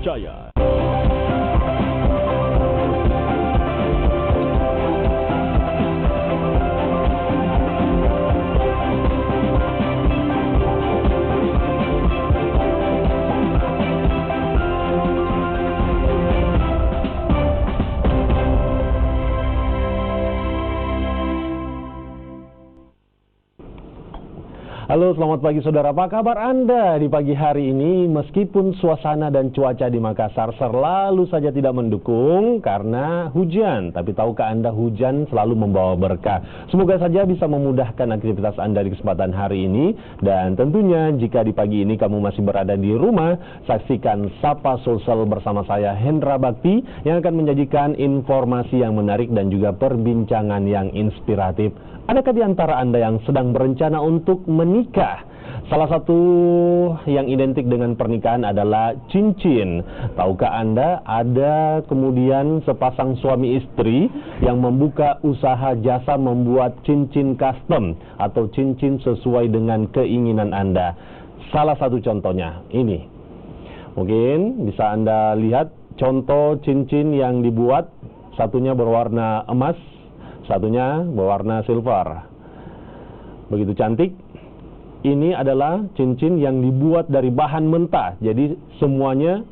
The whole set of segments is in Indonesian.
terpercaya. Halo, selamat pagi saudara. Apa kabar Anda di pagi hari ini? Meskipun suasana dan cuaca di Makassar selalu saja tidak mendukung karena hujan. Tapi tahukah Anda hujan selalu membawa berkah. Semoga saja bisa memudahkan aktivitas Anda di kesempatan hari ini. Dan tentunya jika di pagi ini kamu masih berada di rumah, saksikan Sapa Sosial bersama saya Hendra Bakti yang akan menyajikan informasi yang menarik dan juga perbincangan yang inspiratif. Adakah di antara Anda yang sedang berencana untuk menikah? Salah satu yang identik dengan pernikahan adalah cincin. Tahukah Anda ada kemudian sepasang suami istri yang membuka usaha jasa membuat cincin custom atau cincin sesuai dengan keinginan Anda. Salah satu contohnya ini. Mungkin bisa Anda lihat contoh cincin yang dibuat, satunya berwarna emas, satunya berwarna silver. Begitu cantik. Ini adalah cincin yang dibuat dari bahan mentah. Jadi semuanya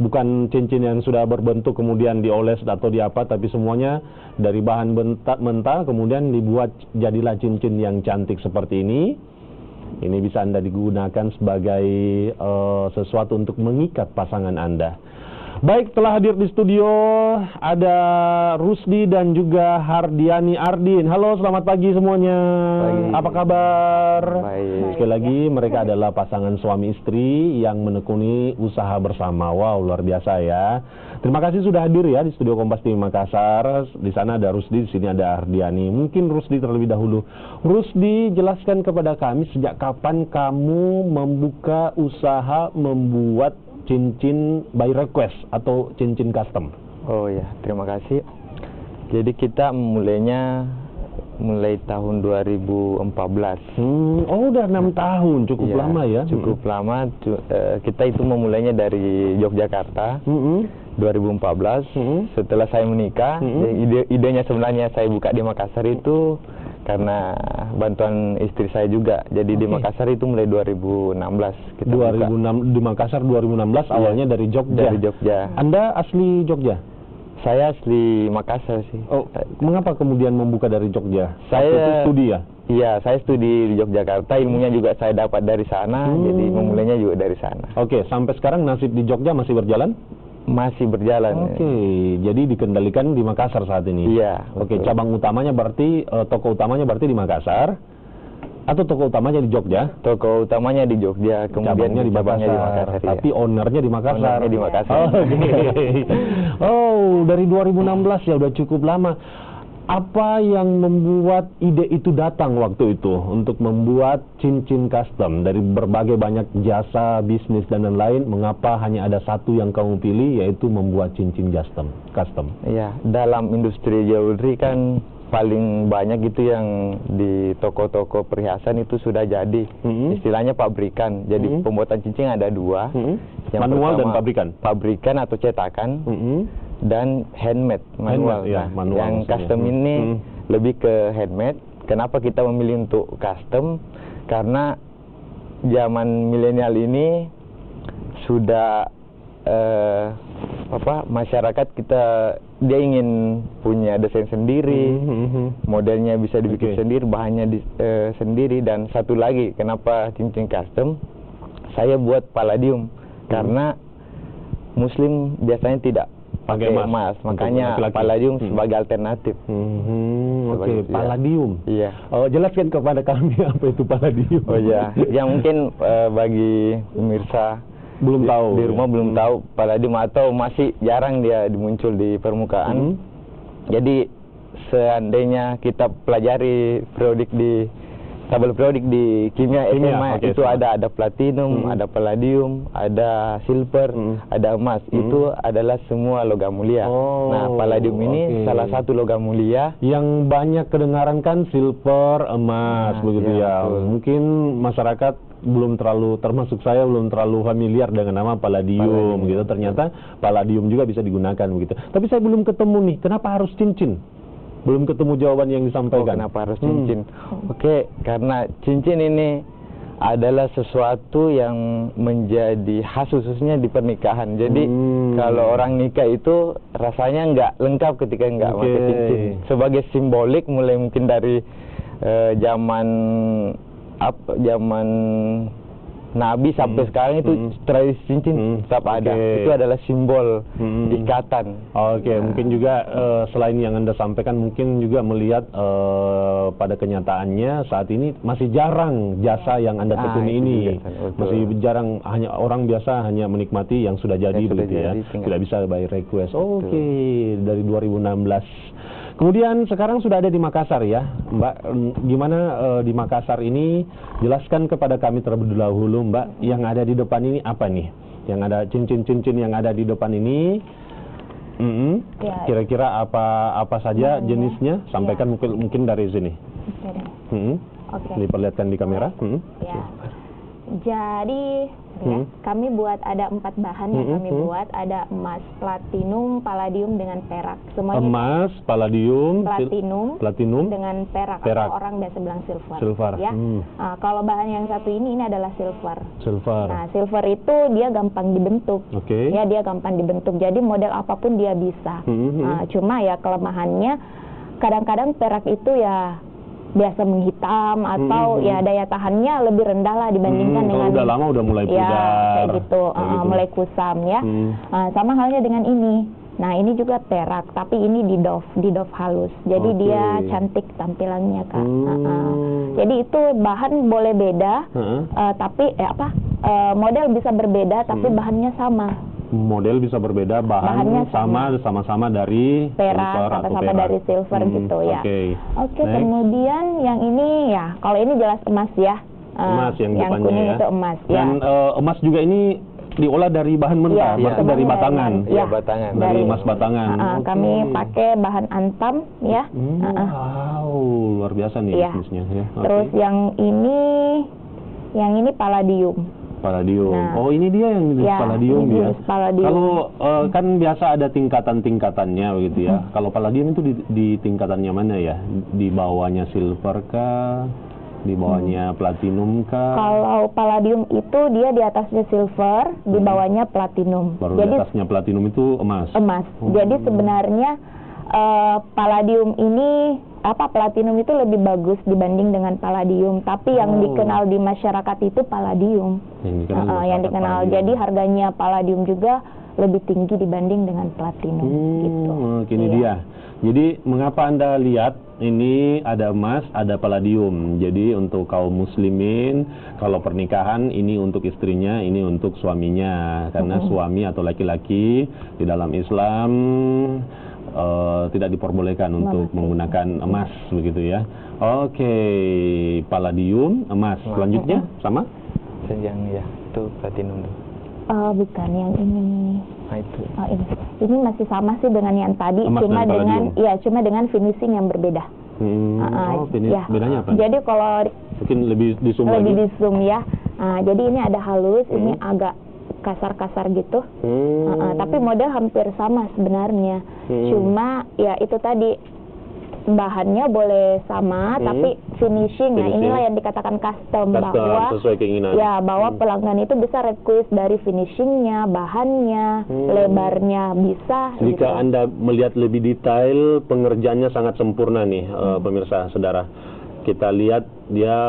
bukan cincin yang sudah berbentuk kemudian dioles atau diapa, tapi semuanya dari bahan mentah kemudian dibuat jadilah cincin yang cantik seperti ini. Ini bisa Anda digunakan sebagai sesuatu untuk mengikat pasangan Anda. Baik, telah hadir di studio ada Rusdi dan juga Hardiani Ardin. Halo, selamat pagi semuanya. Pagi. Apa kabar? Baik. Sekali lagi mereka adalah pasangan suami istri yang menekuni usaha bersama. Wow, luar biasa ya. Terima kasih sudah hadir ya di studio Kompas TV Makassar. Di sana ada Rusdi, di sini ada Hardiani. Mungkin Rusdi terlebih dahulu. Rusdi, jelaskan kepada kami sejak kapan kamu membuka usaha membuat cincin by request atau cincin custom? Oh ya, terima kasih. Jadi kita mulai tahun 2014. Oh, udah 6 tahun, cukup Ya, lama ya? Cukup lama. Kita itu memulainya dari Yogyakarta. 2014. Setelah saya menikah, idenya sebenarnya saya buka di Makassar itu karena bantuan istri saya juga. Jadi di Makassar itu mulai 2016 kita 2006 di Makassar 2016 awalnya dari Jogja. Dari Jogja. Anda asli Jogja? Saya asli Makassar sih. Oh, mengapa kemudian membuka dari Jogja? Waktu itu Saya studi ya? Iya, saya studi di Yogyakarta, ilmunya juga saya dapat dari sana, jadi memulainya juga dari sana. Oke, sampai sekarang nasib di Jogja masih berjalan? Masih berjalan. Oke, jadi dikendalikan di Makassar saat ini? Iya. Oke, betul. cabang utamanya berarti, toko utamanya berarti di Makassar? Atau toko utamanya di Jogja? Toko utamanya di Jogja, kemudian Cabangnya di Makassar, iya. tapi ownernya di Makassar. Ownernya di Makassar. Oh, oh, dari 2016 ya, udah cukup lama. Apa yang membuat ide itu datang waktu itu untuk membuat cincin custom dari berbagai banyak jasa, bisnis dan lain-lain? Mengapa hanya ada satu yang kamu pilih, yaitu membuat cincin custom? Iya, dalam industri jewelry kan paling banyak gitu yang di toko-toko perhiasan itu sudah jadi. Istilahnya pabrikan. Jadi pembuatan cincin ada dua. Yang Manual pertama, dan pabrikan? Pabrikan atau cetakan. Dan handmade, manual. Handmade, ya, manual yang maksudnya. custom ini lebih ke handmade. Kenapa kita memilih untuk custom? Karena zaman milenial ini sudah masyarakat kita dia ingin punya desain sendiri, modelnya bisa dibikin sendiri, bahannya sendiri. Dan satu lagi, kenapa cincin custom? Saya buat palladium karena Muslim biasanya tidak pakai emas, makanya palladium sebagai alternatif. Oke, palladium. Iya. Oh, jelaskan kepada kami apa itu palladium. Oh ya, yang mungkin bagi pemirsa belum tahu. Di rumah belum tahu palladium atau masih jarang dia muncul di permukaan. Jadi seandainya kita pelajari periodik di tabel periodik di kimia SMA okay, itu ada platinum, ada palladium, ada silver, ada emas. Itu adalah semua logam mulia. Nah, palladium ini salah satu logam mulia yang banyak kedengaran kan silver, emas, begitu ya. Betul. Mungkin masyarakat belum terlalu, termasuk saya belum terlalu familiar dengan nama palladium gitu. Ternyata palladium juga bisa digunakan begitu. Tapi saya belum ketemu nih, kenapa harus cincin? Belum ketemu jawaban yang disampaikan. Kenapa harus cincin? Oke, karena cincin ini adalah sesuatu yang menjadi khas khususnya di pernikahan. Jadi kalau orang nikah itu rasanya nggak lengkap ketika nggak pakai cincin. Sebagai simbolik mulai mungkin dari zaman Nabi sampai sekarang itu tradisi cincin tetap ada. Itu adalah simbol ikatan. Mungkin juga selain yang Anda sampaikan, mungkin juga melihat pada kenyataannya saat ini masih jarang jasa yang Anda tekuni ini. Masih jarang, hanya orang biasa hanya menikmati yang sudah jadi begitu ya. Tidak bisa by request. Dari 2016. Kemudian sekarang sudah ada di Makassar ya, Mbak. Gimana di Makassar ini? Jelaskan kepada kami terlebih dahulu, Mbak. Yang ada di depan ini apa nih? Yang ada cincin-cincin yang ada di depan ini. Kira-kira apa saja jenisnya? Sampaikan mungkin dari sini. Diperlihatkan di kamera. Jadi kami buat ada 4 bahan yang kami buat, ada emas, platinum, palladium dengan perak. Semuanya emas, palladium, platinum dengan perak. Atau orang biasa bilang silver. Ya. Kalau bahan yang satu ini adalah silver. Nah, silver itu dia gampang dibentuk. Ya, dia gampang dibentuk. Jadi model apapun dia bisa. Cuma ya kelemahannya kadang-kadang perak itu ya biasa menghitam atau ya daya tahannya lebih rendah lah dibandingkan dengan udah lama udah mulai pudar. Kayak gitu, mulai kusam ya. Sama halnya dengan ini. Nah, ini juga perak, tapi ini di doff halus. Jadi dia cantik tampilannya, Kak. Jadi itu bahan boleh beda, tapi model bisa berbeda, tapi bahannya sama. Model bisa berbeda, bahannya sama-sama dari perak, sama-sama dari silver gitu ya. Kemudian yang ini ya, kalau ini jelas emas ya. Emas yang depannya kuning ya. Itu emas. Dan emas juga ini diolah dari bahan mentah, berarti dari batangan. Batangan. Dari emas batangan. Kami pakai bahan antam ya. Wow, luar biasa nih bisnisnya ya. Terus yang ini palladium. Nah, ini dia yang palladium ya. Kalau kan biasa ada tingkatan-tingkatannya begitu ya. Kalau palladium itu di tingkatannya mana ya? Di bawahnya silver kah? Di bawahnya platinum kah? Kalau palladium itu dia di atasnya silver, di bawahnya platinum. Baru di atasnya platinum itu emas. Jadi sebenarnya palladium ini platinum itu lebih bagus dibanding dengan palladium, tapi yang dikenal di masyarakat itu palladium. Yang dikenal. Jadi harganya palladium juga lebih tinggi dibanding dengan platinum gitu. Ini dia. Jadi mengapa Anda lihat ini ada emas, ada palladium. Jadi untuk kaum muslimin, kalau pernikahan ini untuk istrinya, ini untuk suaminya. Karena suami atau laki-laki di dalam Islam tidak diperbolehkan untuk menggunakan emas begitu ya. Palladium, emas. Selanjutnya sama? Yang ya, itu platinum. Bukan yang ini. Itu. Ini masih sama sih dengan yang tadi, cuma dengan finishing yang berbeda. Bedanya apa? Jadi kalau mungkin lebih di zoom ya. Jadi ini ada halus, ini agak kasar-kasar gitu. Tapi model hampir sama sebenarnya. Cuma ya itu tadi bahannya boleh sama, tapi finishing. Nah, inilah yang dikatakan custom bahwa sesuai keinginan. Ya, bahwa pelanggan itu bisa request dari finishingnya, bahannya, lebarnya bisa. Jika gitu. Anda melihat lebih detail, pengerjaannya sangat sempurna nih, pemirsa saudara. Kita lihat dia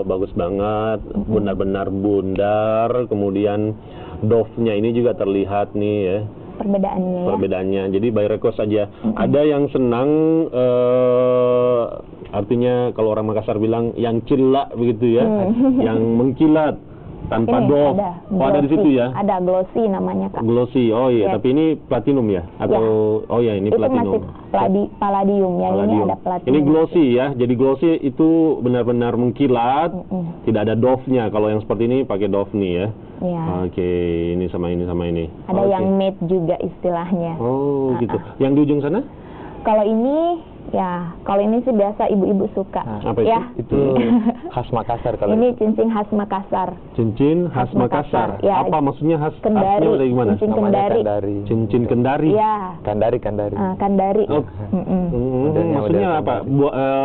bagus banget, benar-benar bundar. Kemudian doff-nya ini juga terlihat nih ya. Perbedaannya. Jadi by request saja. Ada yang senang, artinya kalau orang Makassar bilang yang cilak begitu ya, yang mengkilat. Tanpa ini doff. Ada di situ ya? Ada glossy namanya, Kak. Glossy, oh iya. Tapi ini platinum ya? Atau oh ya ini platinum. Itu masih palladium, yang ini ada platinum. Ini glossy ya. Jadi glossy itu benar-benar mengkilat, tidak ada doff-nya. Kalau yang seperti ini pakai doff nih ya. Iya. Oke, ini sama ini sama ini. Ada yang matte juga istilahnya. Oh, gitu. Yang di ujung sana? Kalau ini ya, kalau ini sih biasa ibu-ibu suka. Apa itu? Ya. Itu khas Makassar kalau ini cincin khas Makassar. Cincin khas Makassar. Ya, apa maksudnya khas? Kendari. Dari gimana? Cincin kendari. Cincin kendari. Ya. Kandari. Kandari. Oh. Maksudnya apa?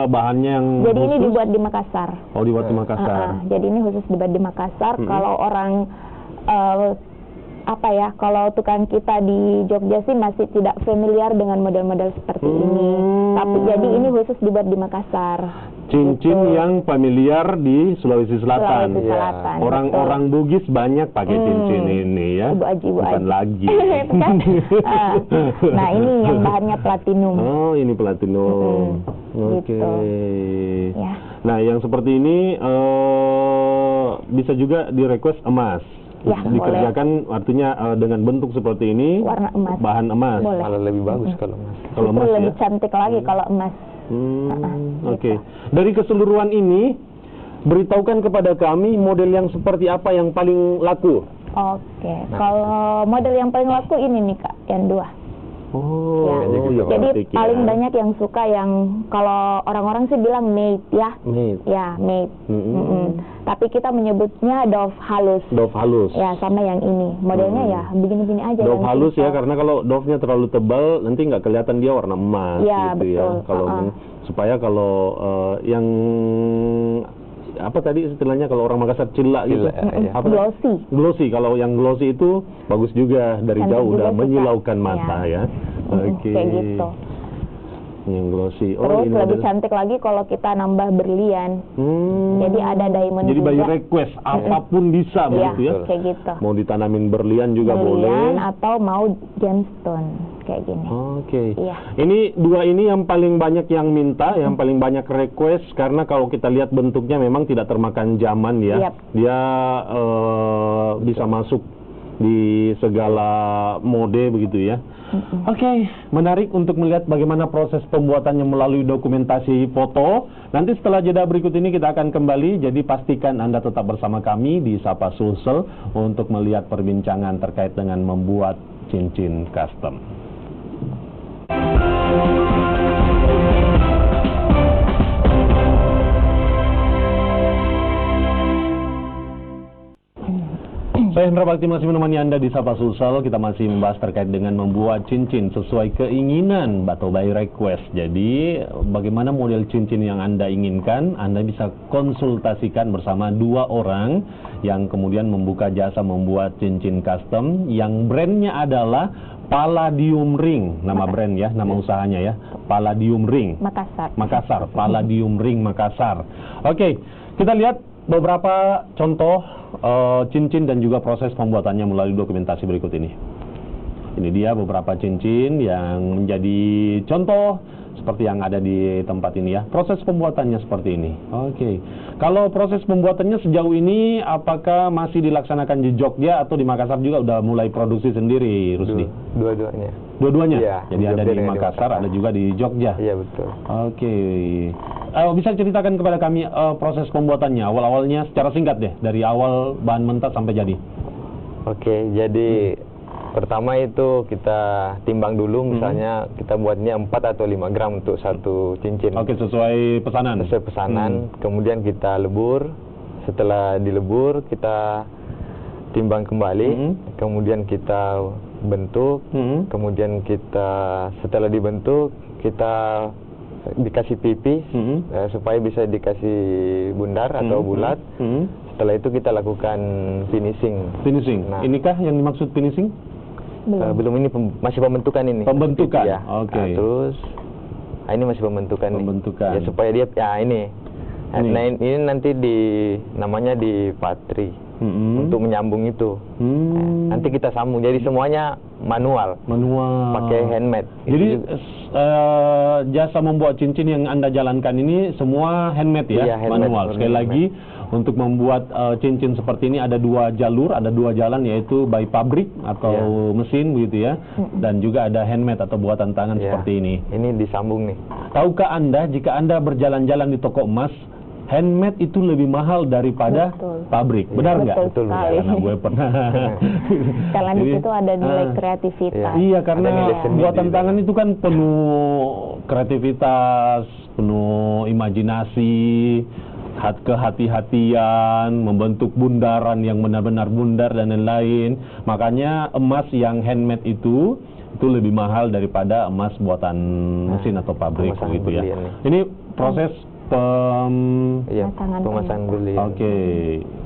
Bahannya yang jadi khusus? ini dibuat di Makassar. Oh, dibuat di Makassar. Jadi ini khusus dibuat di Makassar. Kalau orang apa ya, kalau tukang kita di Jogja sih masih tidak familiar dengan model-model seperti ini. Tapi jadi ini khusus dibuat di Makassar. Cincin gitu. Yang familiar di Sulawesi Selatan. Sulawesi Selatan. Orang-orang Bugis banyak pakai cincin ini ya. Ibu Aji. Bukan lagi. Nah, ini yang bahannya platinum. Oh, ini platinum. Oke. Gitu. Ya. Nah, yang seperti ini bisa juga di request emas. Ya, dikerjakan boleh. Artinya dengan bentuk seperti ini, warna emas, bahan emas. Boleh. Malah lebih bagus kalau emas. Kalau emas lebih ya? Cantik lagi kalau emas. Oke. Dari keseluruhan ini, beritahukan kepada kami model yang seperti apa yang paling laku. Oke. Kalau model yang paling laku ini nih, Kak, yang dua. Oh, ya. Jadi paling banyak yang suka yang kalau orang-orang sih bilang matte ya. Matte. Ya, matte. Tapi kita menyebutnya doff halus. Doff halus. Ya, sama yang ini. Modelnya ya begini-begini aja. Doff halus ya, karena kalau doffnya terlalu tebal nanti nggak kelihatan dia warna emas ya, gitu betul. Ya. Kalau supaya kalau yang apa tadi istilahnya kalau orang Makassar cila gitu? Apa? Glossy. Glossy. Kalau yang glossy itu bagus juga dari jauh udah menyilaukan mata ya. Oke. Kayak gitu. Yang glossy. Terus ini lebih cantik lagi kalau kita nambah berlian. Jadi ada diamond. Jadi by juga. Request apapun bisa begitu ya. Kayak gitu. Mau ditanamin berlian juga boleh. Atau mau gemstone kayak gini. Oke. Iya. Ini dua ini yang paling banyak yang minta, yang paling banyak request karena kalau kita lihat bentuknya memang tidak termakan zaman ya. Dia bisa masuk di segala mode begitu ya. Oke, menarik untuk melihat bagaimana proses pembuatannya melalui dokumentasi foto. Nanti setelah jeda berikut ini kita akan kembali, jadi pastikan Anda tetap bersama kami di Sapa Sulsel untuk melihat perbincangan terkait dengan membuat cincin custom. Saya Hendra Bakti masih menemani Anda di Sapa Sulsel. Kita masih membahas terkait dengan membuat cincin sesuai keinginan atau by request. Jadi bagaimana model cincin yang Anda inginkan, Anda bisa konsultasikan bersama dua orang yang kemudian membuka jasa membuat cincin custom yang brandnya adalah Palladium Ring, nama brand ya, nama usahanya ya, Palladium Ring. Makassar, Palladium Ring Makassar. Oke, kita lihat beberapa contoh cincin dan juga proses pembuatannya melalui dokumentasi berikut ini. Ini dia beberapa cincin yang menjadi contoh seperti yang ada di tempat ini ya. Proses pembuatannya seperti ini. Oke. Kalau proses pembuatannya sejauh ini apakah masih dilaksanakan di Jogja atau di Makassar juga udah mulai produksi sendiri, Rusdi? Dua-duanya. Dua-duanya? Ya, jadi ada di Makassar, ada juga di Jogja? Iya, betul. Oke. Bisa ceritakan kepada kami proses pembuatannya, awal-awalnya secara singkat deh, dari awal bahan mentah sampai jadi. Oke, jadi pertama itu kita timbang dulu, misalnya kita buatnya 4 atau 5 gram untuk satu cincin. Oke, sesuai pesanan? Sesuai pesanan, kemudian kita lebur. Setelah dilebur, kita timbang kembali, kemudian kita bentuk, kemudian kita setelah dibentuk, kita dikasih pipis supaya bisa dikasih bundar atau bulat. Setelah itu kita lakukan finishing. Nah, inikah yang dimaksud finishing? Belum, ini masih pembentukan ini. Pembentukan? Ya. Oke. Nah, terus ini masih pembentukan. Pembentukan. Ya, supaya dia, ya ini. Nah, ini nanti namanya di patri untuk menyambung itu. Nanti kita sambung. Jadi semuanya manual. Manual. Pakai handmade. Jadi jasa membuat cincin yang Anda jalankan ini semua handmade ya, iya, handmade, manual. Sekali lagi, untuk membuat cincin seperti ini ada 2 jalur, ada 2 jalan, yaitu by pabrik atau mesin begitu ya, dan juga ada handmade atau buatan tangan seperti ini. Ini disambung nih. Tahukah Anda jika Anda berjalan-jalan di toko emas, handmade itu lebih mahal daripada pabrik, benar nggak? Betul sekali. Karena gue pernah. Karena di situ ada nilai kreativitas. Iya, karena buatan tangan itu kan penuh kreativitas, penuh imajinasi, kehati-hatian, membentuk bundaran yang benar-benar bundar dan lain-lain. Makanya emas yang handmade itu lebih mahal daripada emas buatan mesin atau pabrik gitu ya. Ini proses pemasangan berlian. Oke,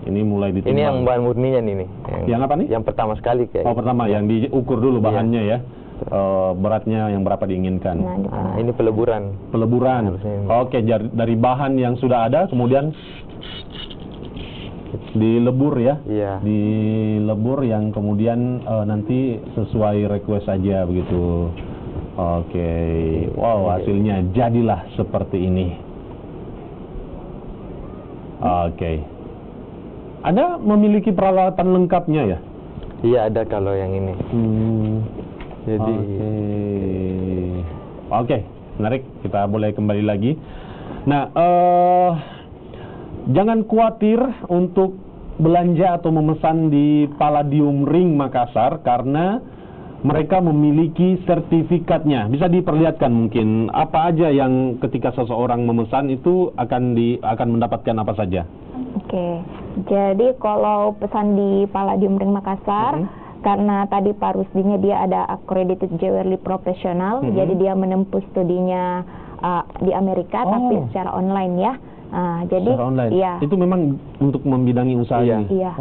ini mulai ditimbang. Ini yang bahan murninya nih. Yang apa nih? Yang pertama sekali kayak. Pertama yang diukur dulu bahannya ya. Beratnya yang berapa diinginkan. Ini peleburan. Oke, dari bahan yang sudah ada kemudian dilebur ya. Iya. Dilebur yang kemudian nanti sesuai request aja begitu. Oke. Wow, hasilnya jadilah seperti ini. Oke. Anda memiliki peralatan lengkapnya ya? Iya, ada kalau yang ini. Jadi Oke, menarik. Kita boleh kembali lagi. Nah, jangan khawatir untuk belanja atau memesan di Palladium Ring Makassar karena mereka memiliki sertifikatnya. Bisa diperlihatkan mungkin apa aja yang ketika seseorang memesan itu akan mendapatkan apa saja? Oke, jadi kalau pesan di Palladium Ring Makassar, karena tadi Pak Rusdinya dia ada accredited jewelry profesional, jadi dia menempuh studinya di Amerika tapi secara online ya. Jadi iya. Itu memang untuk membidangi usaha ini. Iya.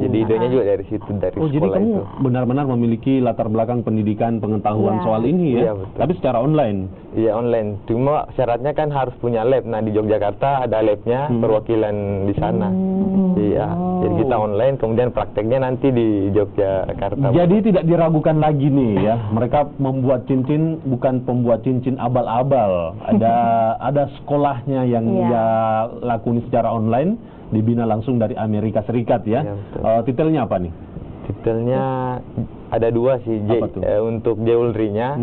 Jadi idenya juga dari situ, dari sekolah jadi kamu itu. Benar-benar memiliki latar belakang pendidikan, pengetahuan soal ini ya. Iya, betul. Tapi secara online. Iya, online. Cuma syaratnya kan harus punya lab. Nah, di Yogyakarta ada labnya, perwakilan di sana. Iya. Jadi kita online, kemudian prakteknya nanti di Yogyakarta. Jadi tidak diragukan lagi nih ya. Mereka membuat cincin bukan pembuat cincin abal-abal. Ada sekolahnya yang lakoni secara online, dibina langsung dari Amerika Serikat ya. Titelnya apa nih? Titelnya ada 2 sih. Untuk jewelry-nya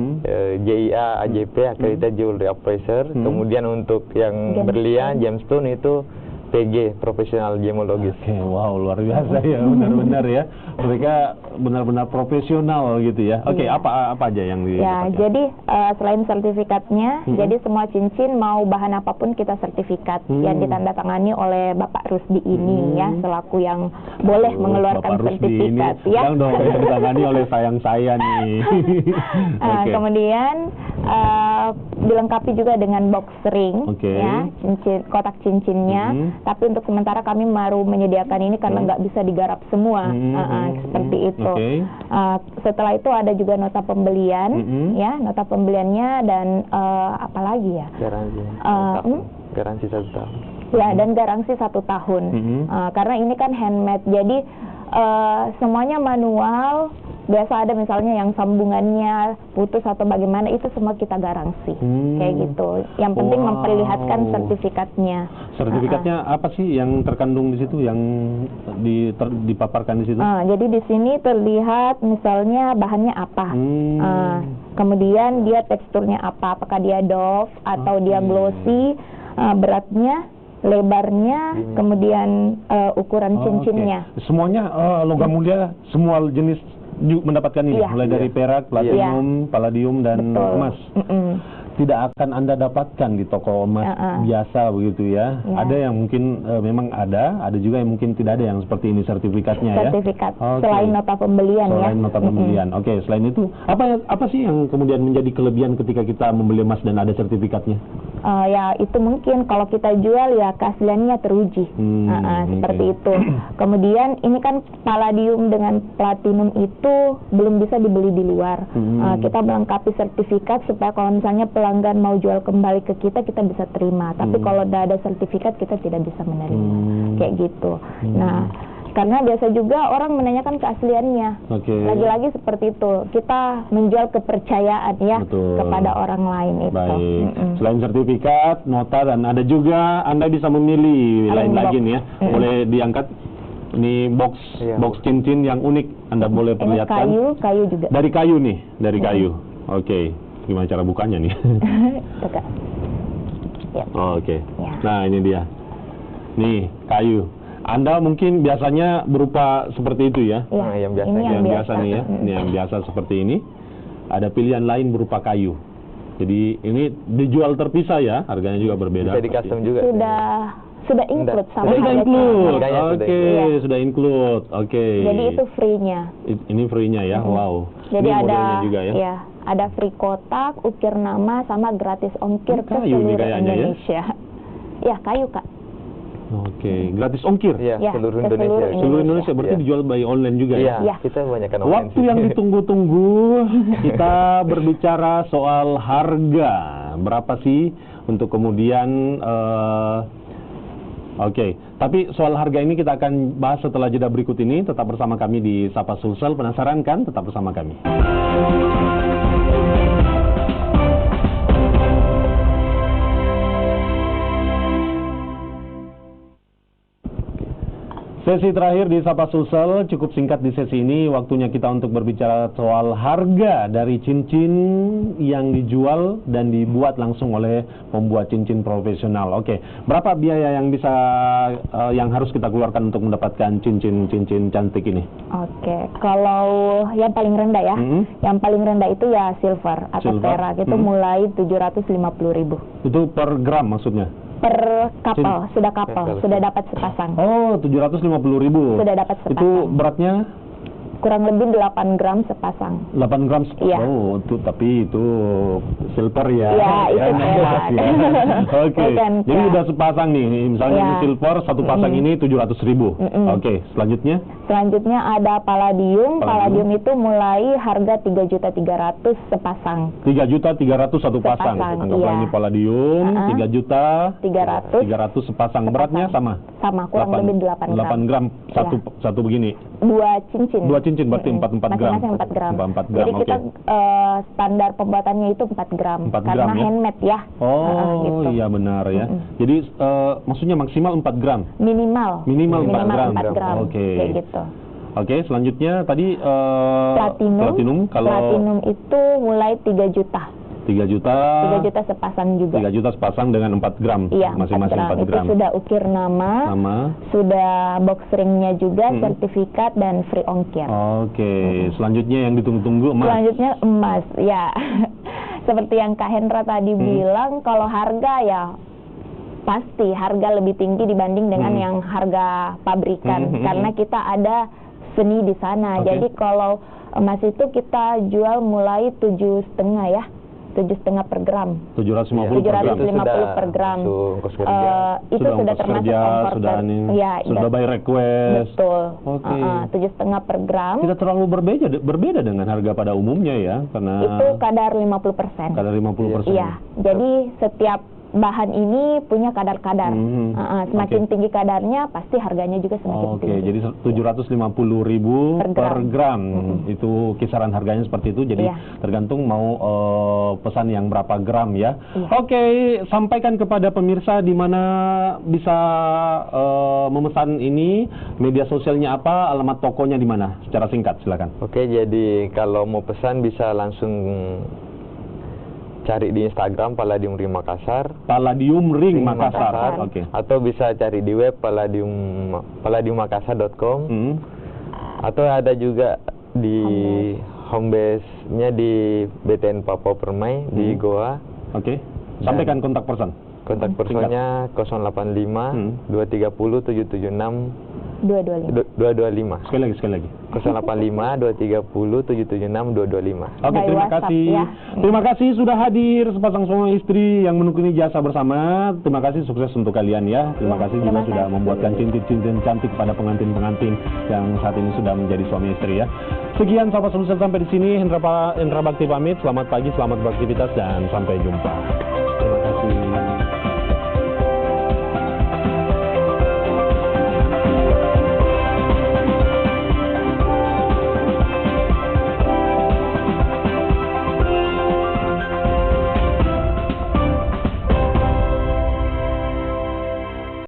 JIA AJP, Accredited Jewelry Appraiser. Kemudian untuk yang berlian gemstone itu PG, Profesional Gemologis. Wow, luar biasa ya, benar-benar ya. Mereka benar-benar profesional gitu ya. Apa aja yang ya, jadi selain sertifikatnya, jadi semua cincin mau bahan apapun kita sertifikat yang ditandatangani oleh Bapak Rusdi ini ya, selaku yang boleh mengeluarkan sertifikat ini, ya. Dong, ditangani oleh sayang saya nih. Kemudian dilengkapi juga dengan box ring ya, kotak cincinnya. Tapi untuk sementara kami baru menyediakan ini karena nggak bisa digarap semua, seperti itu. Setelah itu ada juga nota pembelian, ya, nota pembeliannya dan apa lagi ya? Garansi 1 tahun. Ya, dan garansi 1 tahun. Karena ini kan handmade, jadi semuanya manual. Biasa ada misalnya yang sambungannya putus atau bagaimana, itu semua kita garansi, kayak gitu. Yang penting memperlihatkan sertifikatnya. Sertifikatnya apa sih yang terkandung di situ, yang dipaparkan di situ? Jadi di sini terlihat misalnya bahannya apa, kemudian dia teksturnya apa, apakah dia doff atau dia glossy, beratnya, lebarnya, kemudian ukuran cincinnya. Semuanya logam mulia, semua jenis mendapatkan ini, mulai dari perak, platinum, palladium dan emas. Tidak akan Anda dapatkan di toko emas biasa begitu ya. Ada yang mungkin memang ada juga yang mungkin tidak ada yang seperti ini sertifikatnya ya. Sertifikat. Selain nota pembelian ya. Selain nota pembelian. Selain itu apa sih yang kemudian menjadi kelebihan ketika kita membeli emas dan ada sertifikatnya? Ya itu mungkin kalau kita jual ya keasliannya teruji. Seperti itu. Kemudian ini kan palladium dengan platinum itu belum bisa dibeli di luar. Kita melengkapi sertifikat supaya kalau misalnya pelanggan mau jual kembali ke kita bisa terima. Tapi kalau udah ada sertifikat kita tidak bisa menerima. Kayak gitu. Nah, Karena biasa juga orang menanyakan keasliannya. Lagi-lagi seperti itu, kita menjual kepercayaan ya kepada orang lain itu. Baik. Selain sertifikat, nota, dan ada juga Anda bisa memilih lain lagi nih ya. Boleh diangkat. Ini box cincin yang unik, Anda boleh perlihatkan. Kayu juga. Dari kayu nih, dari kayu. Oke. Gimana cara bukanya nih? Oke. Nah, ini dia. Nih, kayu. Anda mungkin biasanya berupa seperti itu ya? Yang biasa. Yang biasa nih ya. Ini yang biasa seperti ini. Ada pilihan lain berupa kayu. Jadi ini dijual terpisah ya, harganya juga berbeda. Bisa di custom juga. Sudah include sama sudah include. Sudah include. Jadi itu free-nya. Ini free-nya ya. Wow. Jadi ini ada juga ya. Ya, ada free kotak, ukir nama, sama gratis ongkir ke seluruh Indonesia. Ya, kayu Kak. Gratis ongkir. Ya, seluruh Indonesia. Seluruh Indonesia berarti dijual by online juga ya? Iya, kita banyakkan online. Waktu yang ditunggu-tunggu, kita berbicara soal harga. Berapa sih untuk kemudian tapi soal harga ini kita akan bahas setelah jeda berikut ini. Tetap bersama kami di Sapa Sulsel. Penasaran kan? Tetap bersama kami. Sesi terakhir di Sapa Sulsel, cukup singkat di sesi ini. Waktunya kita untuk berbicara soal harga dari cincin yang dijual dan dibuat langsung oleh pembuat cincin profesional. Berapa biaya yang harus kita keluarkan untuk mendapatkan cincin cantik ini? Kalau yang paling rendah ya, yang paling rendah itu ya silver atau perak, itu mulai 750.000. Itu per gram maksudnya? Per kapal, sudah dapat sepasang. 750.000. Sudah dapat sepasang. Itu beratnya? Kurang lebih 8 gram sepasang. 8 gram sepasang? Iya. Tapi itu silver ya? Iya, itu perak. Jadi udah sepasang nih, misalnya ini silver, satu pasang ini 700.000. Selanjutnya? Selanjutnya ada palladium. Palladium itu mulai harga 3.300.000 sepasang. 3.300.000 satu pasang. Anggaplah ini palladium, 3.300.000 sepasang. Beratnya sama? Sama, kurang lebih 8 gram. 8 gram satu begini. Dua cincin berarti 4 gram. Masing-masing 4 gram. 4 gram. Jadi kita standar pembuatannya itu 4 gram. 4 karena gram ya? Handmade ya. Gitu. Iya benar ya. Jadi maksudnya maksimal 4 gram. Minimal 4 gram. Kayak gitu. Selanjutnya tadi platinum. Platinum itu mulai 3 juta. 3 juta sepasang juga. 3 juta sepasang dengan 4 gram. Iya, masing-masing 4 gram. Itu sudah ukir nama, sudah box ringnya juga, sertifikat dan free ongkir. Selanjutnya yang ditunggu-tunggu emas. Selanjutnya emas, ya. Seperti yang Kak Hendra tadi bilang, kalau harga ya pasti harga lebih tinggi dibanding dengan yang harga pabrikan, karena kita ada seni di sana. Jadi kalau emas itu kita jual mulai 7,5 ya. 7,5 per gram. 750 per gram. Itu sudah termasuk converter. Sudah by request. Betul. 7,5 per gram. Tidak terlalu berbeda dengan harga pada umumnya ya, karena itu kadar 50%. Kadar 50%. Iya. Jadi setiap bahan ini punya kadar-kadar. Semakin tinggi kadarnya, pasti harganya juga semakin tinggi. Jadi 750.000 per gram. Itu kisaran harganya seperti itu. Jadi tergantung mau pesan yang berapa gram ya. Sampaikan kepada pemirsa di mana bisa memesan ini, media sosialnya apa, alamat tokonya di mana? Secara singkat silakan. Jadi kalau mau pesan bisa langsung cari di Instagram Palladium Ring Makassar. Palladium Ring Makassar. Atau bisa cari di web palladiummakassar.com. Atau ada juga di home base-nya di BTN Papua Permai di Goa. Sampaikan kontak person. Kontak personnya 085 230 776 225. Sekali lagi. 085 230 776 225. Terima kasih. Terima kasih sudah hadir sepasang suami istri yang menekuni jasa bersama. Terima kasih, sukses untuk kalian ya. Terima kasih juga sudah membuatkan cincin-cincin cantik pada pengantin-pengantin yang saat ini sudah menjadi suami istri ya. Sekian Sapa Sulsel sampai di sini. Hendra Bakti pamit. Selamat pagi, selamat beraktivitas dan sampai jumpa.